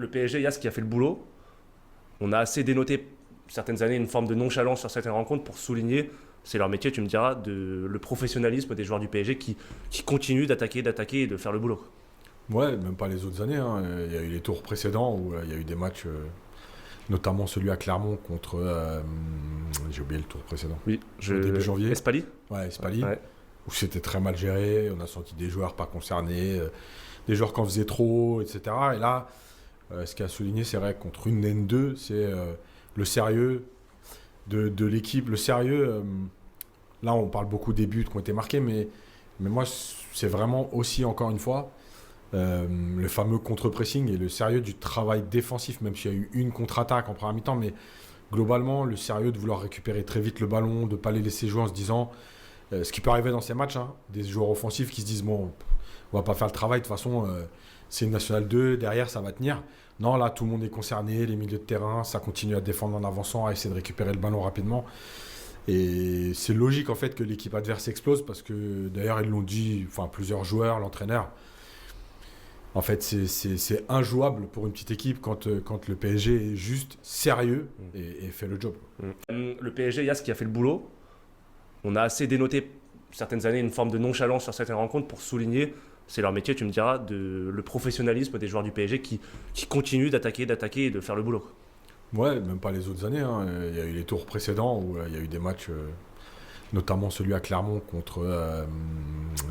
Le PSG, il y a ce qui a fait le boulot. On a assez dénoté certaines années une forme de nonchalance sur certaines rencontres pour souligner, c'est leur métier, tu me diras, le professionnalisme des joueurs du PSG qui continuent d'attaquer et de faire le boulot. Ouais, même pas les autres années, hein. Il y a eu les tours précédents où il y a eu des matchs, notamment celui à Clermont contre. J'ai oublié le tour précédent. Oui, Au début janvier. Espali. Ouais, Spali. Ouais. Où c'était très mal géré. On a senti des joueurs pas concernés, des joueurs qui en faisaient trop, etc. Et là, ce qui a souligné, c'est vrai, contre une N2, c'est le sérieux de l'équipe. Le sérieux, là, on parle beaucoup des buts qui ont été marqués, mais moi, c'est vraiment aussi, encore une fois, le fameux contre-pressing et le sérieux du travail défensif, même s'il y a eu une contre-attaque en première mi-temps, mais globalement, le sérieux de vouloir récupérer très vite le ballon, de ne pas les laisser jouer en se disant, ce qui peut arriver dans ces matchs, hein, des joueurs offensifs qui se disent, bon, on va pas faire le travail, de toute façon, c'est une Nationale 2, derrière, ça va tenir. Non, là, tout le monde est concerné, les milieux de terrain, ça continue à défendre en avançant, à essayer de récupérer le ballon rapidement. Et c'est logique, en fait, que l'équipe adverse explose, parce que, d'ailleurs, ils l'ont dit, enfin, plusieurs joueurs, l'entraîneur. En fait, c'est injouable pour une petite équipe quand le PSG est juste sérieux et fait le job. Le PSG, il y a ce qui a fait le boulot. On a assez dénoté certaines années une forme de nonchalance sur certaines rencontres pour souligner, c'est leur métier, tu me diras, le professionnalisme des joueurs du PSG qui continuent d'attaquer et de faire le boulot. Ouais, même pas les autres années, hein. Il y a eu les tours précédents où il y a eu des matchs, notamment celui à Clermont contre.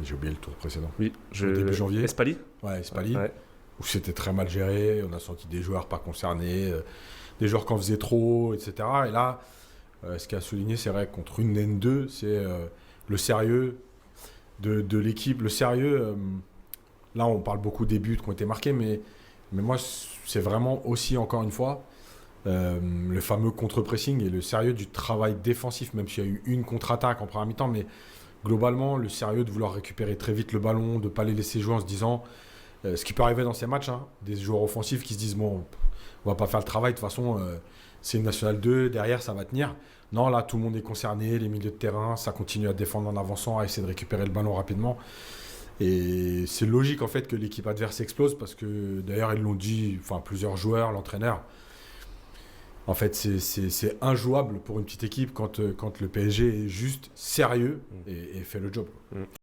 J'ai oublié le tour précédent. Oui, au début janvier. Espali. Ouais, Spali. Ouais. Où c'était très mal géré, on a senti des joueurs pas concernés, des joueurs qui en faisaient trop, etc. Et là, ce qui a souligné, c'est vrai, contre une N2, c'est le sérieux de l'équipe. Le sérieux, là, on parle beaucoup des buts qui ont été marqués, mais moi, c'est vraiment aussi, encore une fois, le fameux contre-pressing et le sérieux du travail défensif, même s'il y a eu une contre-attaque en première mi-temps, mais globalement, le sérieux de vouloir récupérer très vite le ballon, de ne pas les laisser jouer en se disant, ce qui peut arriver dans ces matchs, hein, des joueurs offensifs qui se disent, bon, on va pas faire le travail, de toute façon, c'est une Nationale 2, derrière, ça va tenir. Non, là, tout le monde est concerné, les milieux de terrain, ça continue à défendre en avançant, à essayer de récupérer le ballon rapidement. Et c'est logique, en fait, que l'équipe adverse explose, parce que, d'ailleurs, ils l'ont dit, enfin, plusieurs joueurs, l'entraîneur. En fait, c'est injouable pour une petite équipe quand le PSG est juste sérieux et fait le job.